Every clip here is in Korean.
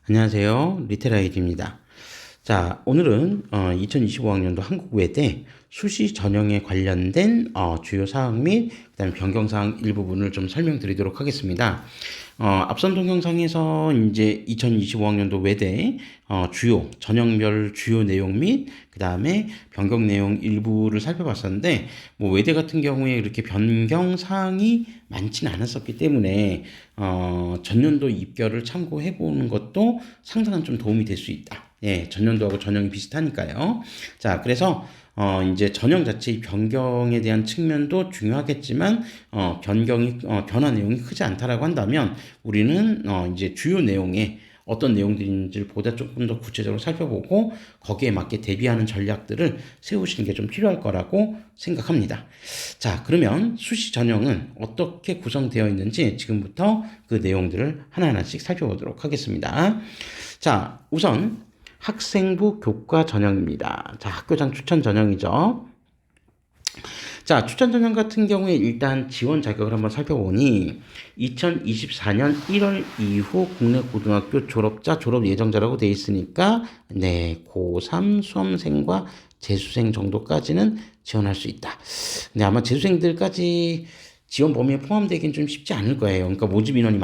안녕하세요. 리테라이드입니다. 자, 오늘은 2025학년도 한국외대 수시 전형에 관련된 주요 사항 및 그다음에 변경 사항 일부분을 좀 설명드리도록 하겠습니다. 앞선 동영상에서 이제 2025학년도 외대 주요 전형별 주요 내용 및 그다음에 변경 내용 일부를 살펴봤었는데 뭐 외대 같은 경우에 이렇게 변경 사항이 많지는 않았었기 때문에 전년도 입결을 참고해 보는 것도 상당한 좀 도움이 될 수 있다. 예, 전년도하고 전형이 비슷하니까요. 자, 그래서 이제 전형 자체의 변경에 대한 측면도 중요하겠지만 변화 내용이 크지 않다라고 한다면 우리는 이제 주요 내용에 어떤 내용들인지를 보다 조금 더 구체적으로 살펴보고 거기에 맞게 대비하는 전략들을 세우시는 게 좀 필요할 거라고 생각합니다. 자, 그러면 수시 전형은 어떻게 구성되어 있는지 지금부터 그 내용들을 하나하나씩 살펴보도록 하겠습니다. 자, 우선 학생부 교과 전형입니다. 자, 학교장 추천 전형이죠. 자, 추천 전형 같은 경우에 일단 지원 자격을 한번 살펴보니 2024년 1월 이후 국내 고등학교 졸업자, 졸업 예정자라고 돼 있으니까 고3 수험생과 재수생 정도까지는 지원할 수 있다. 근데 아마 재수생들까지 지원 범위에 포함되긴 좀 쉽지 않을 거예요. 그러니까 모집 인원이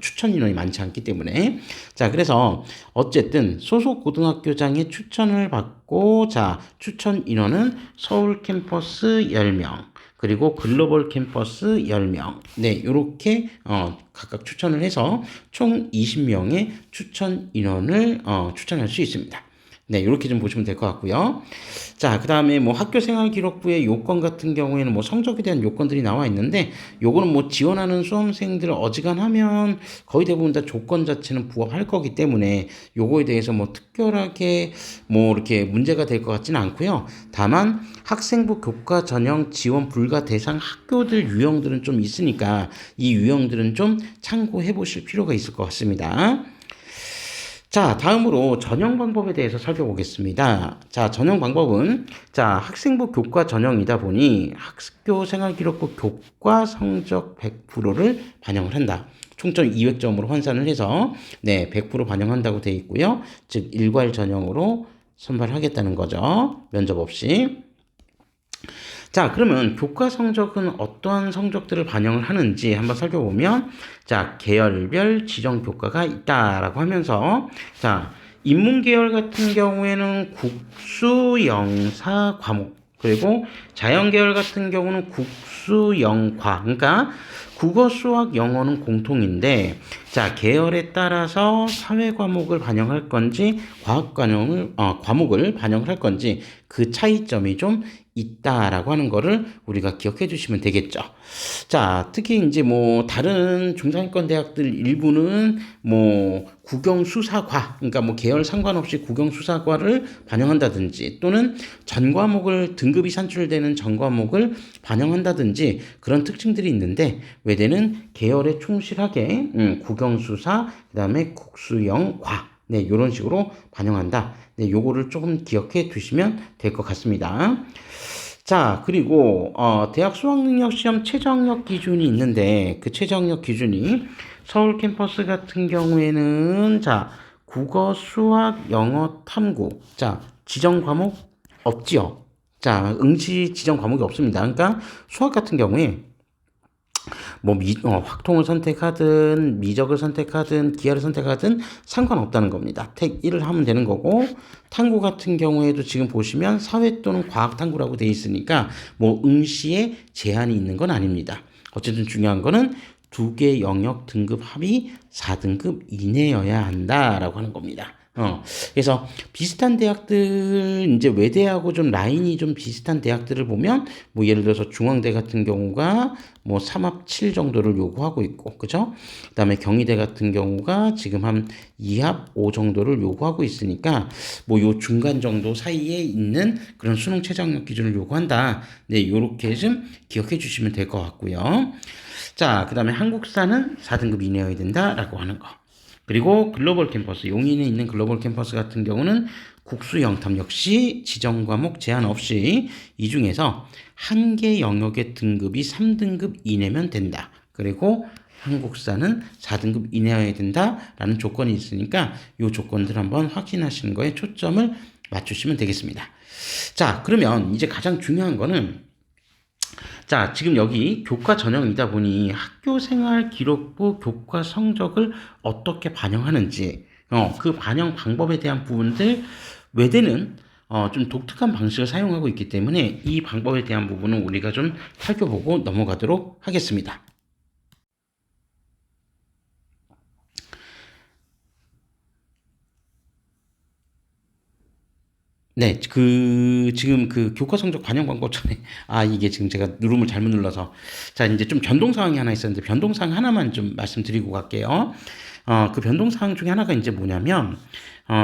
추천 인원이 많지 않기 때문에. 자, 그래서 어쨌든 소속 고등학교장의 추천을 받고, 자, 추천 인원은 서울 캠퍼스 10명, 그리고 글로벌 캠퍼스 10명. 네, 요렇게, 각각 추천을 해서 총 20명의 추천 인원을, 추천할 수 있습니다. 네, 이렇게 좀 보시면 될 것 같고요. 자, 그 다음에 뭐 학교 생활 기록부의 요건 같은 경우에는 뭐 성적에 대한 요건들이 나와 있는데, 요거는 뭐 지원하는 수험생들 어지간하면 거의 대부분 다 조건 자체는 부합할 거기 때문에 요거에 대해서 뭐 특별하게 뭐 이렇게 문제가 될 것 같지는 않고요. 다만 학생부 교과 전형 지원 불가 대상 학교들 유형들은 좀 있으니까 이 유형들은 좀 참고해 보실 필요가 있을 것 같습니다. 자, 다음으로 전형 방법에 대해서 살펴보겠습니다. 자, 전형 방법은 자, 학생부 교과 전형이다 보니 학교 생활기록부 교과 성적 100%를 반영을 한다. 총점 200점으로 환산을 해서 100% 반영한다고 되어 있고요. 즉 일괄 전형으로 선발하겠다는 거죠. 면접 없이. 자, 그러면 교과 성적은 어떠한 성적들을 반영을 하는지 한번 살펴보면, 자, 계열별 지정 교과가 있다라고 하면서, 자, 인문계열 같은 경우에는 국수, 영사, 과목, 그리고 자연계열 같은 경우는 국수, 영과, 그러니까 국어, 수학, 영어는 공통인데, 자, 계열에 따라서 사회 과목을 반영할 건지, 과목을 반영을 할 건지, 그 차이점이 좀 있다라고 하는 거를 우리가 기억해 주시면 되겠죠. 자, 특히 이제 뭐 다른 중상위권 대학들 일부는 뭐 국영수사과, 그러니까 뭐 계열 상관없이 국영수사과를 반영한다든지 또는 전 과목을 등급이 산출되는 전 과목을 반영한다든지 그런 특징들이 있는데 외대는 계열에 충실하게 국영수사, 그다음에 국수영과 이런 식으로 반영한다. 요거를 조금 기억해 두시면 될 것 같습니다. 자, 그리고 대학 수학능력시험 최저학력 기준이 있는데 그 최저학력 기준이 서울 캠퍼스 같은 경우에는 자, 국어, 수학, 영어, 탐구. 자, 지정 과목 없지요. 자, 응시 지정 과목이 없습니다. 그러니까 수학 같은 경우에 뭐 확통을 선택하든 미적을 선택하든 기하를 선택하든 상관없다는 겁니다. 택 1을 하면 되는 거고 탐구 같은 경우에도 지금 보시면 사회 또는 과학 탐구라고 되어 있으니까 뭐 응시에 제한이 있는 건 아닙니다. 어쨌든 중요한 거는 두 개 영역 등급 합이 4등급 이내여야 한다라고 하는 겁니다. 그래서 비슷한 대학들, 이제 외대하고 좀 라인이 좀 비슷한 대학들을 보면, 뭐 예를 들어서 중앙대 같은 경우가 뭐 3합 7 정도를 요구하고 있고, 그죠? 그 다음에 경희대 같은 경우가 지금 한 2합 5 정도를 요구하고 있으니까, 뭐 요 중간 정도 사이에 있는 그런 수능 최저학력 기준을 요구한다. 네, 요렇게 좀 기억해 주시면 될 것 같고요. 자, 그 다음에 한국사는 4등급 이내여야 된다라고 하는 거. 그리고 글로벌 캠퍼스, 용인에 있는 글로벌 캠퍼스 같은 경우는 국수 영탐 역시 지정 과목 제한 없이 이 중에서 한 개 영역의 등급이 3등급 이내면 된다. 그리고 한국사는 4등급 이내여야 된다라는 조건이 있으니까 이 조건들 한번 확인하시는 거에 초점을 맞추시면 되겠습니다. 자, 그러면 이제 가장 중요한 거는 자, 지금 여기 교과 전형이다 보니 학교생활 기록부 교과 성적을 어떻게 반영하는지, 그 반영 방법에 대한 부분들 외대는 좀 독특한 방식을 사용하고 있기 때문에 이 방법에 대한 부분은 우리가 좀 살펴보고 넘어가도록 하겠습니다. 네, 지금 교과 성적 반영 방법 전에, 이게 지금 제가 누름을 잘못 눌러서. 자, 이제 좀 변동사항이 하나 있었는데, 변동사항 하나만 좀 말씀드리고 갈게요. 그 변동사항 중에 하나가 이제 뭐냐면,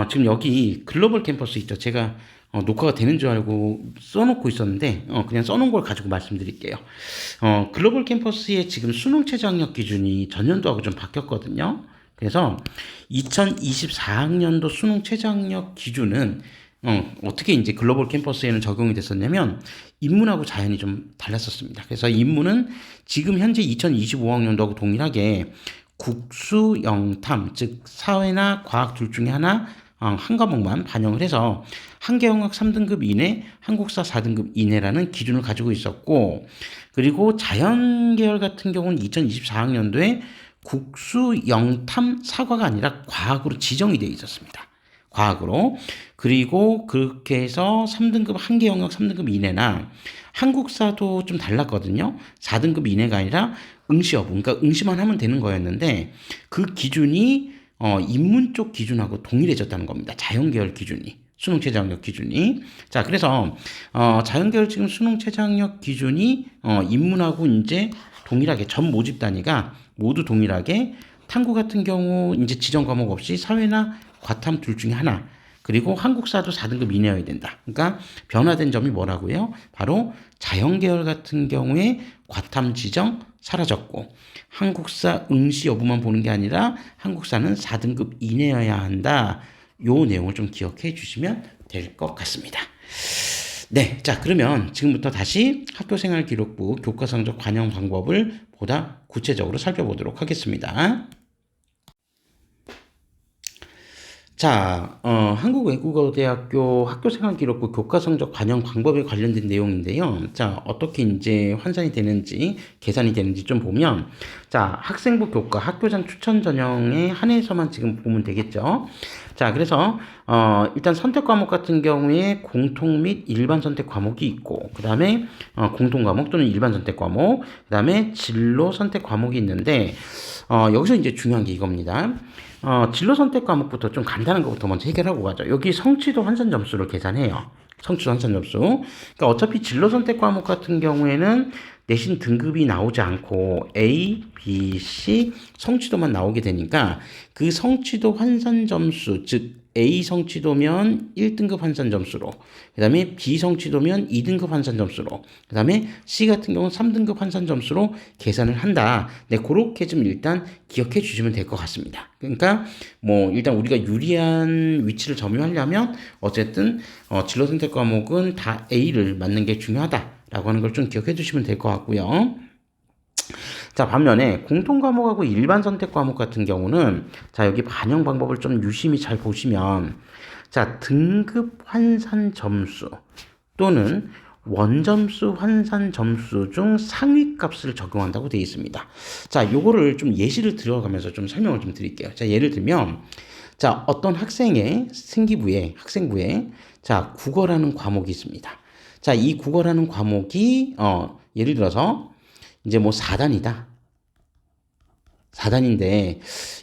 지금 여기 글로벌 캠퍼스 있죠. 제가 녹화가 되는 줄 알고 써놓고 있었는데, 그냥 써놓은 걸 가지고 말씀드릴게요. 글로벌 캠퍼스의 지금 수능 최저학력 기준이 전년도하고 좀 바뀌었거든요. 그래서 2024학년도 수능 최저학력 기준은 어떻게 이제 글로벌 캠퍼스에는 적용이 됐었냐면 인문하고 자연이 좀 달랐었습니다. 그래서 인문은 지금 현재 2025학년도하고 동일하게 국수, 영탐, 즉 사회나 과학 둘 중에 하나 한 과목만 반영을 해서 한계영역 3등급 이내, 한국사 4등급 이내라는 기준을 가지고 있었고, 그리고 자연 계열 같은 경우는 2024학년도에 국수, 영탐, 사과가 아니라 과학으로 지정이 되어 있었습니다. 과학으로. 그리고 그렇게 해서 3등급 한계 영역 3등급 이내나 한국사도 좀 달랐거든요. 4등급 이내가 아니라 응시 여부, 그러니까 응시만 하면 되는 거였는데 그 기준이 인문 쪽 기준하고 동일해졌다는 겁니다. 자연계열 기준이. 수능 최저학력 기준이. 자, 그래서 자연계열 지금 수능 최저학력 기준이 인문하고 이제 동일하게 전 모집 단위가 모두 동일하게 탐구 같은 경우 이제 지정 과목 없이 사회나 과탐 둘 중에 하나, 그리고 한국사도 4등급 이내여야 된다. 그러니까 변화된 점이 뭐라고요? 바로 자연계열 같은 경우에 과탐 지정 사라졌고, 한국사 응시 여부만 보는 게 아니라 한국사는 4등급 이내여야 한다. 요 내용을 좀 기억해 주시면 될 것 같습니다. 네, 자, 그러면 지금부터 다시 학교생활 기록부 교과성적 반영 방법을 보다 구체적으로 살펴보도록 하겠습니다. 자, 한국외국어대학교 학교생활기록부 교과성적 반영 방법에 관련된 내용인데요. 자, 어떻게 이제 환산이 되는지, 계산이 되는지 좀 보면, 자, 학생부 교과 학교장 추천 전형에 한해서만 지금 보면 되겠죠. 자, 그래서, 일단 선택 과목 같은 경우에 공통 및 일반 선택 과목이 있고, 그 다음에, 공통 과목 또는 일반 선택 과목, 그 다음에 진로 선택 과목이 있는데, 여기서 이제 중요한 게 이겁니다. 진로 선택 과목부터 좀 간단한 것부터 먼저 해결하고 가죠. 여기 성취도 환산 점수를 계산해요. 성취도 환산 점수. 그러니까 어차피 진로 선택 과목 같은 경우에는 내신 등급이 나오지 않고 A, B, C 성취도만 나오게 되니까 그 성취도 환산 점수, 즉 A 성취도면 1등급 환산 점수로, 그 다음에 B 성취도면 2등급 환산 점수로, 그 다음에 C 같은 경우는 3등급 환산 점수로 계산을 한다. 네, 그렇게 좀 일단 기억해 주시면 될 것 같습니다. 그러니까 뭐 일단 우리가 유리한 위치를 점유하려면 어쨌든 진로 선택 과목은 다 A를 맞는 게 중요하다라고 하는 걸 좀 기억해 주시면 될 것 같고요. 자, 반면에 공통 과목하고 일반 선택 과목 같은 경우는 자, 여기 반영 방법을 좀 유심히 잘 보시면 자, 등급 환산 점수 또는 원점수 환산 점수 중 상위 값을 적용한다고 되어 있습니다. 자, 요거를 좀 예시를 들어가면서 좀 설명을 좀 드릴게요. 자, 예를 들면 자, 어떤 학생부에 자, 국어라는 과목이 있습니다. 자, 이 국어라는 과목이 예를 들어서 이제 뭐 4단이다. 4단인데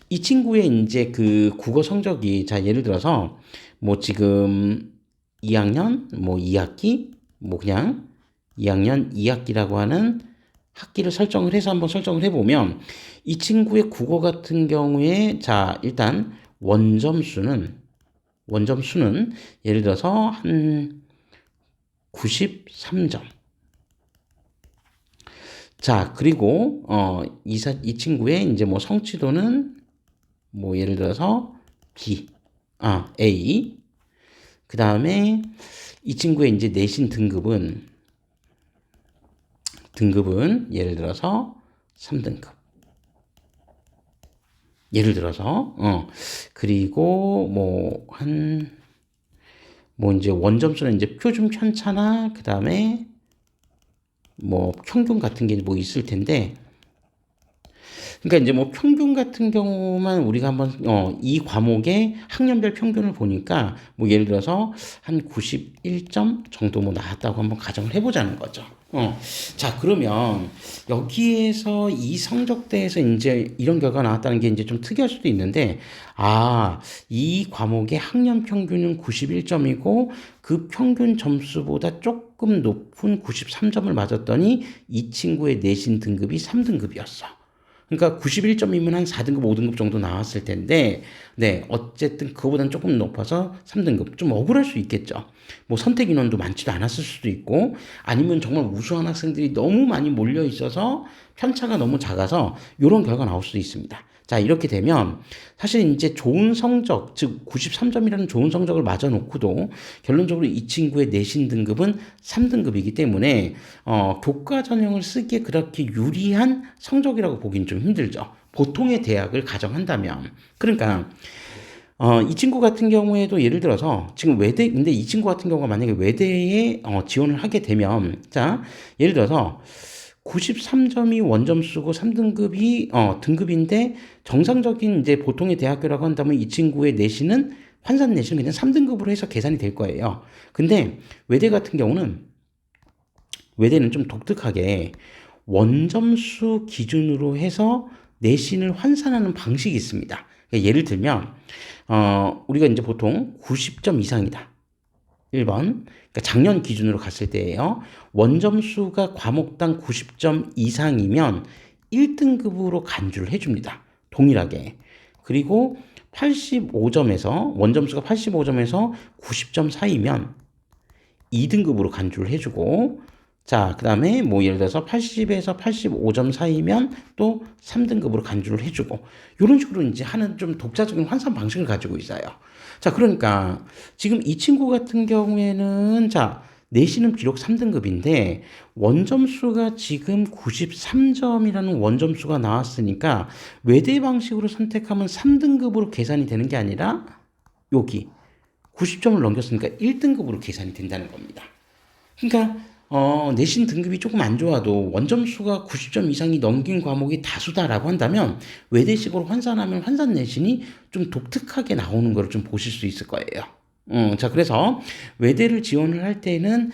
이 친구의 이제 그 국어 성적이 자, 예를 들어서 뭐 지금 2학년 뭐 2학기 뭐 그냥 2학년 2학기라고 하는 학기를 설정을 해서 한번 설정을 해보면 이 친구의 국어 같은 경우에 자, 일단 원점수는 예를 들어서 한 93점. 자, 그리고 이 친구의 이제 뭐 성취도는 뭐 예를 들어서 A. 그 다음에 이 친구의 이제 내신 등급은 예를 들어서 3등급. 예를 들어서, 그리고 이제 원점수는 이제 표준 편차나, 그 다음에 평균 같은 게 뭐 있을 텐데, 그러니까 이제 평균 같은 경우만 우리가 한번 이 과목의 학년별 평균을 보니까 예를 들어서 한 91점 정도 나왔다고 한번 가정을 해보자는 거죠. 자, 그러면 여기에서 이 성적대에서 이제 이런 결과가 나왔다는 게 이제 좀 특이할 수도 있는데, 이 과목의 학년 평균은 91점이고 그 평균 점수보다 조금 높은 93점을 맞았더니 이 친구의 내신 등급이 3등급이었어. 그러니까 91점이면 한 4등급, 5등급 정도 나왔을 텐데, 네, 어쨌든 그거보다는 조금 높아서 3등급. 좀 억울할 수 있겠죠. 선택 인원도 많지도 않았을 수도 있고, 아니면 정말 우수한 학생들이 너무 많이 몰려 있어서 편차가 너무 작아서 이런 결과가 나올 수도 있습니다. 자, 이렇게 되면 사실 이제 좋은 성적, 즉 93점이라는 좋은 성적을 맞아놓고도 결론적으로 이 친구의 내신 등급은 3등급이기 때문에 교과 전형을 쓰기에 그렇게 유리한 성적이라고 보기는 좀 힘들죠. 보통의 대학을 가정한다면. 그러니까 이 친구 같은 경우에도 예를 들어서 지금 외대, 근데 이 친구 같은 경우가 만약에 외대에 지원을 하게 되면, 자, 예를 들어서 93점이 원점수고 3등급이 등급인데 정상적인 이제 보통의 대학교라고 한다면 이 친구의 내신은 환산 내신은 그냥 3등급으로 해서 계산이 될 거예요. 근데 외대 같은 경우는 외대는 좀 독특하게 원점수 기준으로 해서 내신을 환산하는 방식이 있습니다. 그러니까 예를 들면 우리가 이제 보통 90점 이상이다. 1번. 그러니까 작년 기준으로 갔을 때예요. 원점수가 과목당 90점 이상이면 1등급으로 간주를 해줍니다. 동일하게. 그리고 85점에서 원점수가 85점에서 90점 사이면 2등급으로 간주를 해주고, 자, 그 다음에 예를 들어서 80에서 85점 사이면 또 3등급으로 간주를 해주고, 이런 식으로 이제 하는 좀 독자적인 환산 방식을 가지고 있어요. 자, 그러니까 지금 이 친구 같은 경우에는, 자, 내신은 비록 3등급인데 원점수가 지금 93점이라는 원점수가 나왔으니까 외대 방식으로 선택하면 3등급으로 계산이 되는 게 아니라 여기 90점을 넘겼으니까 1등급으로 계산이 된다는 겁니다. 그러니까 내신 등급이 조금 안 좋아도 원점수가 90점 이상이 넘긴 과목이 다수다라고 한다면 외대식으로 환산하면 환산 내신이 좀 독특하게 나오는 걸 좀 보실 수 있을 거예요. 자, 그래서 외대를 지원을 할 때는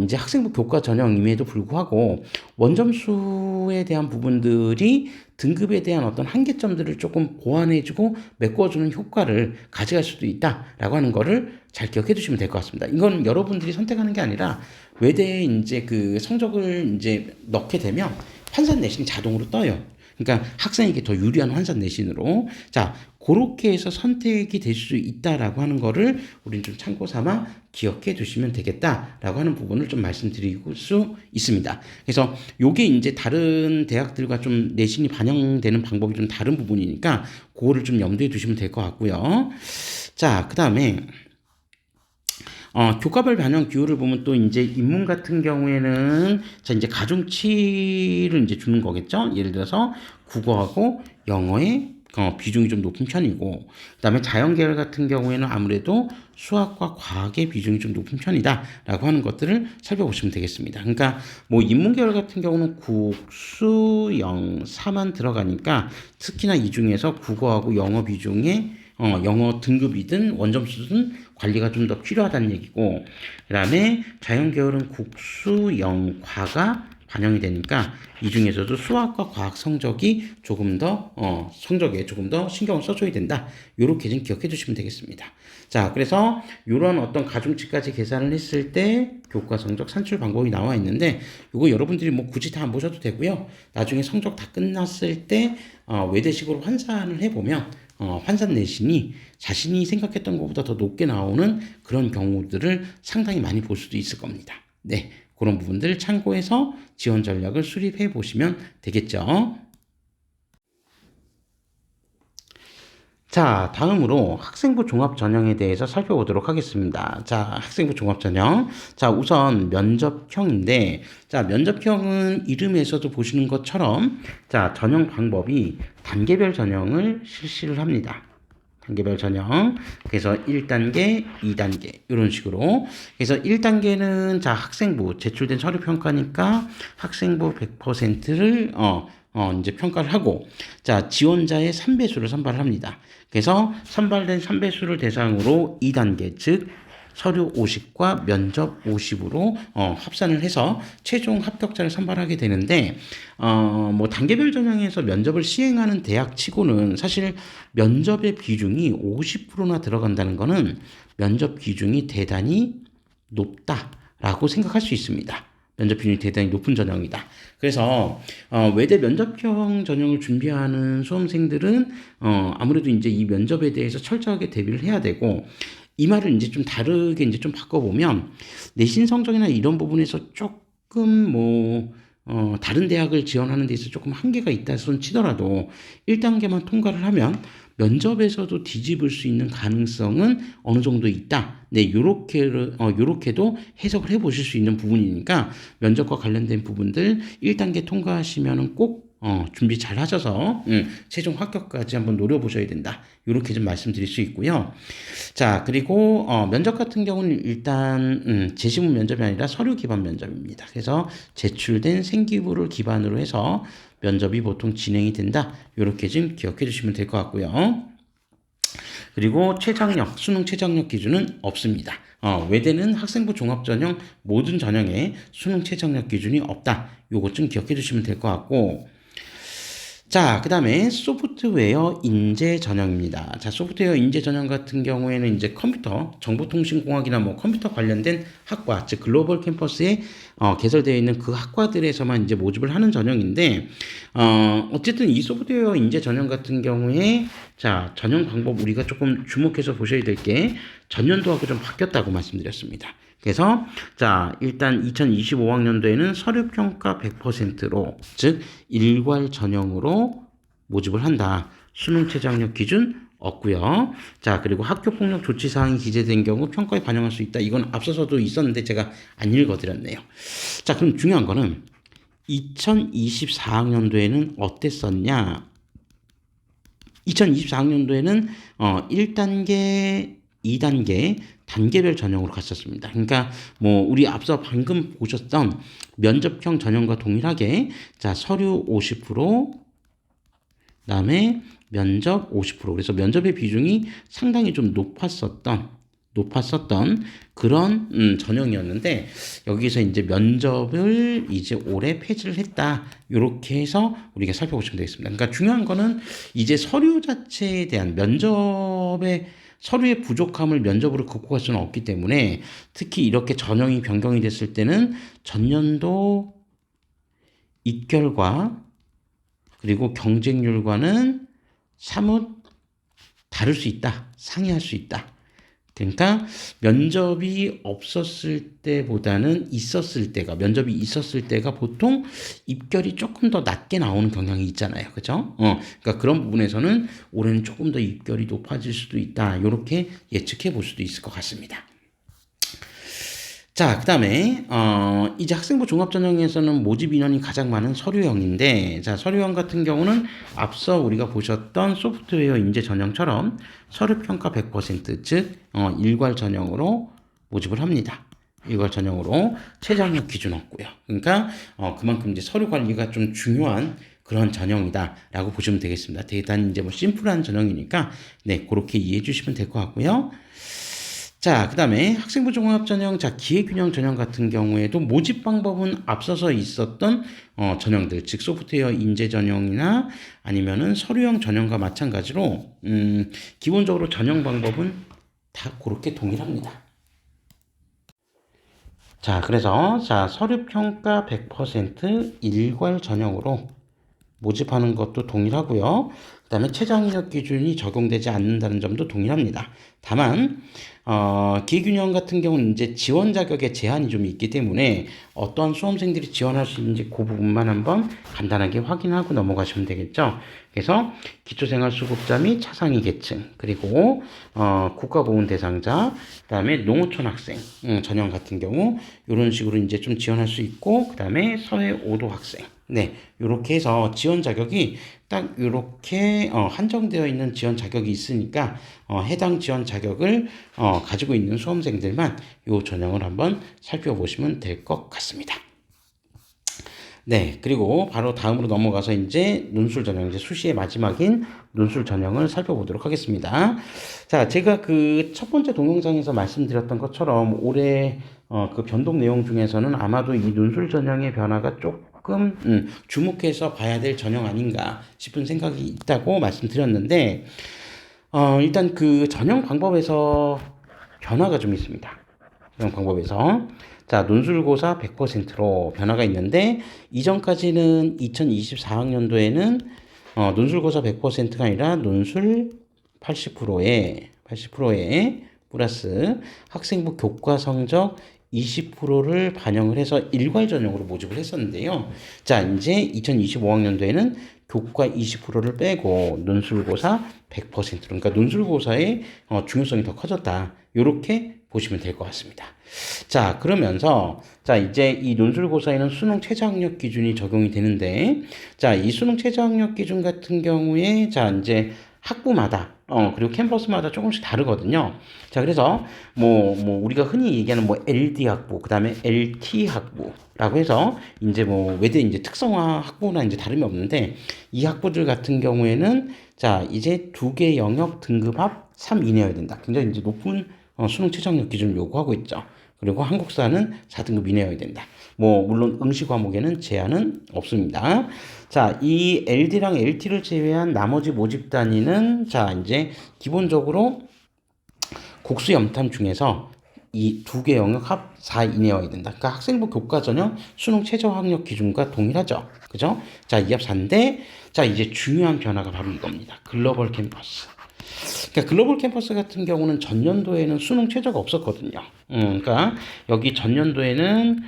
이제 학생부 교과 전형임에도 불구하고 원점수에 대한 부분들이 등급에 대한 어떤 한계점들을 조금 보완해주고 메꿔주는 효과를 가져갈 수도 있다라고 하는 거를 잘 기억해 두시면 될 것 같습니다. 이건 여러분들이 선택하는 게 아니라 외대에 이제 그 성적을 이제 넣게 되면 환산 내신이 자동으로 떠요. 그러니까 학생에게 더 유리한 환산 내신으로. 자, 그렇게 해서 선택이 될 수 있다라고 하는 거를 우리는 좀 참고 삼아 기억해 두시면 되겠다라고 하는 부분을 좀 말씀드릴 수 있습니다. 그래서 요게 이제 다른 대학들과 좀 내신이 반영되는 방법이 좀 다른 부분이니까 그거를 좀 염두에 두시면 될 것 같고요. 자, 그 다음에 교과별 반영 비율을 보면 또 이제 인문 같은 경우에는 자 이제 가중치를 이제 주는 거겠죠. 예를 들어서 국어하고 영어의 비중이 좀 높은 편이고, 그다음에 자연계열 같은 경우에는 아무래도 수학과 과학의 비중이 좀 높은 편이다라고 하는 것들을 살펴보시면 되겠습니다. 그러니까 인문계열 같은 경우는 국, 수, 영, 사만 들어가니까 특히나 이 중에서 국어하고 영어 비중에 영어 등급이든 원점수든 관리가 좀 더 필요하다는 얘기고, 그 다음에 자연계열은 국수, 영, 과가 반영이 되니까 이 중에서도 수학과 과학 성적이 조금 더 성적에 조금 더 신경을 써줘야 된다. 요렇게 좀 기억해 주시면 되겠습니다. 자, 그래서 요런 어떤 가중치까지 계산을 했을 때 교과 성적 산출 방법이 나와 있는데 요거 여러분들이 굳이 다 안 보셔도 되고요. 나중에 성적 다 끝났을 때 외대식으로 환산을 해보면 환산 내신이 자신이 생각했던 것보다 더 높게 나오는 그런 경우들을 상당히 많이 볼 수도 있을 겁니다. 네, 그런 부분들 참고해서 지원 전략을 수립해 보시면 되겠죠. 자, 다음으로 학생부 종합 전형에 대해서 살펴보도록 하겠습니다. 자, 학생부 종합 전형. 자, 우선 면접형인데, 자, 면접형은 이름에서도 보시는 것처럼, 자, 전형 방법이 단계별 전형을 실시를 합니다. 단계별 전형. 그래서 1단계, 2단계 이런 식으로. 그래서 1단계는 자, 학생부 제출된 서류 평가니까 학생부 100%를 이제 평가를 하고, 자, 지원자의 3배수를 선발을 합니다. 그래서 선발된 3배수를 대상으로 2단계, 즉 서류 50과 면접 50으로 합산을 해서 최종 합격자를 선발하게 되는데, 뭐 단계별 전형에서 면접을 시행하는 대학 치고는 사실 면접의 비중이 50%나 들어간다는 것은 면접 비중이 대단히 높다라고 생각할 수 있습니다. 면접 비중이 대단히 높은 전형이다. 그래서 외대 면접형 전형을 준비하는 수험생들은 아무래도 이제 이 면접에 대해서 철저하게 대비를 해야 되고, 이 말을 이제 좀 다르게 이제 좀 바꿔보면 내신 성적이나 이런 부분에서 조금 다른 대학을 지원하는 데 있어서 조금 한계가 있다 손 치더라도 1단계만 통과를 하면 면접에서도 뒤집을 수 있는 가능성은 어느 정도 있다. 네, 요렇게도 해석을 해 보실 수 있는 부분이니까 면접과 관련된 부분들 1단계 통과하시면은 꼭 준비 잘 하셔서 최종 합격까지 한번 노려보셔야 된다. 이렇게 좀 말씀드릴 수 있고요. 자, 그리고 면접 같은 경우는 일단 제시문 면접이 아니라 서류 기반 면접입니다. 그래서 제출된 생기부를 기반으로 해서 면접이 보통 진행이 된다. 이렇게 좀 기억해 주시면 될 것 같고요. 그리고 최장력, 수능 최장력 기준은 없습니다. 외대는 학생부 종합전형 모든 전형에 수능 최장력 기준이 없다. 요것 좀 기억해 주시면 될 것 같고, 자, 그 다음에 소프트웨어 인재 전형입니다. 자, 소프트웨어 인재 전형 같은 경우에는 이제 컴퓨터, 정보통신공학이나 뭐 컴퓨터 관련된 학과, 즉 글로벌 캠퍼스에 개설되어 있는 그 학과들에서만 이제 모집을 하는 전형인데, 어쨌든 이 소프트웨어 인재 전형 같은 경우에 자, 전형 방법 우리가 조금 주목해서 보셔야 될 게 전년도하고 좀 바뀌었다고 말씀드렸습니다. 그래서 자, 일단 2025학년도에는 서류평가 100%로 즉 일괄 전형으로 모집을 한다. 수능 최장력 기준 없고요. 자, 그리고 학교폭력 조치 사항이 기재된 경우 평가에 반영할 수 있다. 이건 앞서서도 있었는데 제가 안 읽어드렸네요. 자, 그럼 중요한 거는 2024학년도에는 어땠었냐? 2024학년도에는 1단계, 2단계 단계별 전형으로 갔었습니다. 그러니까 뭐 우리 앞서 방금 보셨던 면접형 전형과 동일하게 자, 서류 50%, 그다음에 면접 50%. 그래서 면접의 비중이 상당히 좀 높았었던 그런 전형이었는데, 여기서 이제 면접을 이제 올해 폐지를 했다. 이렇게 해서 우리가 살펴보시면 되겠습니다. 그러니까 중요한 거는 이제 서류 자체에 대한 면접의 서류의 부족함을 면접으로 극복할 수는 없기 때문에, 특히 이렇게 전형이 변경이 됐을 때는 전년도 입결과 그리고 경쟁률과는 사뭇 다를 수 있다. 상이할 수 있다. 그러니까 면접이 없었을 때보다는 면접이 있었을 때가 보통 입결이 조금 더 낮게 나오는 경향이 있잖아요. 그죠? 그러니까 그런 부분에서는 올해는 조금 더 입결이 높아질 수도 있다. 이렇게 예측해 볼 수도 있을 것 같습니다. 자, 그 다음에 이제 학생부 종합전형에서는 모집 인원이 가장 많은 서류형인데, 자, 서류형 같은 경우는 앞서 우리가 보셨던 소프트웨어 인재 전형처럼 서류평가 100%, 즉 일괄 전형으로 모집을 합니다. 일괄 전형으로 최장력 기준 없고요. 그러니까 그만큼 이제 서류 관리가 좀 중요한 그런 전형이다라고 보시면 되겠습니다. 대단히 이제 뭐 심플한 전형이니까 네, 그렇게 이해해 주시면 될 것 같고요. 자, 그 다음에 학생부 종합 전형, 자, 기회균형 전형 같은 경우에도 모집 방법은 앞서서 있었던 전형들, 즉 소프트웨어 인재 전형이나 아니면은 서류형 전형과 마찬가지로 기본적으로 전형 방법은 다 그렇게 동일합니다. 자, 그래서 자, 서류평가 100% 일괄 전형으로 모집하는 것도 동일하고요. 그다음에 최저학력 기준이 적용되지 않는다는 점도 동일합니다. 다만 기획균형 같은 경우는 이제 지원 자격에 제한이 좀 있기 때문에 어떠한 수험생들이 지원할 수 있는지 그 부분만 한번 간단하게 확인하고 넘어가시면 되겠죠. 그래서 기초생활수급자 및 차상위 계층, 그리고 국가보훈 대상자, 그다음에 농어촌 학생 전형 같은 경우 이런 식으로 이제 좀 지원할 수 있고, 그다음에 사회 5도 학생, 네, 이렇게 해서 지원 자격이 딱 이렇게 한정되어 있는 지원 자격이 있으니까 해당 지원 자격을 가지고 있는 수험생들만 이 전형을 한번 살펴보시면 될 것 같습니다. 네, 그리고 바로 다음으로 넘어가서 이제 논술 전형, 이제 수시의 마지막인 논술 전형을 살펴보도록 하겠습니다. 자, 제가 그 첫 번째 동영상에서 말씀드렸던 것처럼 올해 그 변동 내용 중에서는 아마도 이 논술 전형의 변화가 조금 주목해서 봐야 될 전형 아닌가 싶은 생각이 있다고 말씀드렸는데, 일단 그 전형 방법에서 변화가 좀 있습니다. 전형 방법에서. 자, 논술고사 100%로 변화가 있는데, 이전까지는 2024학년도에는 논술고사 100%가 아니라 논술 80%에 플러스 학생부 교과 성적 20%를 반영을 해서 일괄 전형으로 모집을 했었는데요. 자, 이제 2025학년도에는 교과 20%를 빼고 논술고사 100%, 그러니까 논술고사의 중요성이 더 커졌다. 이렇게 보시면 될 것 같습니다. 자, 그러면서 자, 이제 이 논술고사에는 수능 최저학력 기준이 적용이 되는데, 자, 이 수능 최저학력 기준 같은 경우에 자, 이제 학부마다 그리고 캠퍼스마다 조금씩 다르거든요. 자, 그래서 우리가 흔히 얘기하는 LD 학부, 그다음에 LT 학부라고 해서 이제 외대 이제 특성화 학부나 이제 다름이 없는데, 이 학부들 같은 경우에는 자, 이제 두 개 영역 등급 합 3 이내여야 된다. 굉장히 이제 높은 수능 최저학력 기준을 요구하고 있죠. 그리고 한국사는 4등급 이내여야 된다. 물론 응시 과목에는 제한은 없습니다. 자, 이 LD랑 LT를 제외한 나머지 모집 단위는 자, 이제 기본적으로 국수 염탐 중에서 이 두 개 영역 합 4 이내여야 된다. 그러니까 학생부 교과 전형 수능 최저 학력 기준과 동일하죠. 그죠? 자, 이 합 4인데, 자, 이제 중요한 변화가 바로 이겁니다. 글로벌 캠퍼스. 그러니까 글로벌 캠퍼스 같은 경우는 전년도에는 수능 최저가 없었거든요. 그러니까 여기 전년도에는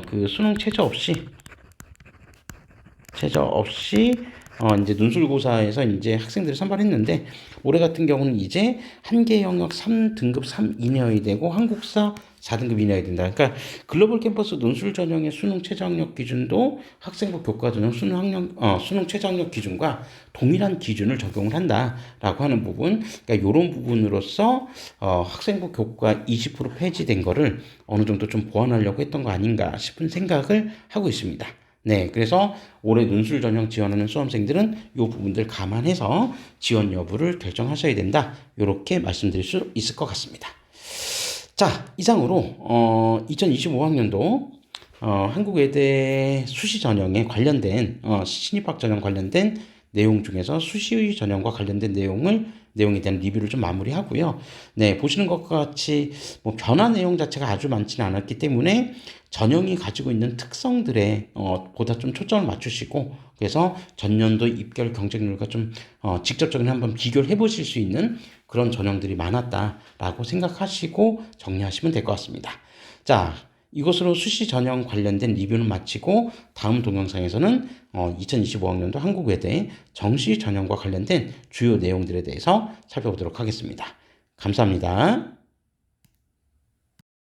그 수능 최저 없이 이제 논술고사에서 이제 학생들을 선발했는데, 올해 같은 경우는 이제 한 개 영역 3등급 3 이내여야 되고 한국사 4등급 이내여야 된다. 그러니까 글로벌 캠퍼스 논술 전형의 수능 최저학력 기준도 학생부 교과 전형 수능 최저학력 기준과 동일한 기준을 적용을 한다라고 하는 부분. 그러니까 이런 부분으로서 학생부 교과 20% 폐지된 거를 어느 정도 좀 보완하려고 했던 거 아닌가 싶은 생각을 하고 있습니다. 네, 그래서 올해 논술 전형 지원하는 수험생들은 이 부분들 감안해서 지원 여부를 결정하셔야 된다. 이렇게 말씀드릴 수 있을 것 같습니다. 자, 이상으로 2025학년도 한국외대 수시 전형에 관련된 신입학 전형 관련된 내용 중에서 수시 전형과 관련된 내용에 대한 리뷰를 좀 마무리하고요. 네, 보시는 것과 같이 변화 내용 자체가 아주 많지는 않았기 때문에 전형이 가지고 있는 특성들에 보다 좀 초점을 맞추시고, 그래서 전년도 입결 경쟁률과 좀 직접적인 한번 비교를 해보실 수 있는 그런 전형들이 많았다라고 생각하시고 정리하시면 될 것 같습니다. 자, 이것으로 수시 전형 관련된 리뷰는 마치고, 다음 동영상에서는 2025학년도 한국외대 정시 전형과 관련된 주요 내용들에 대해서 살펴보도록 하겠습니다. 감사합니다.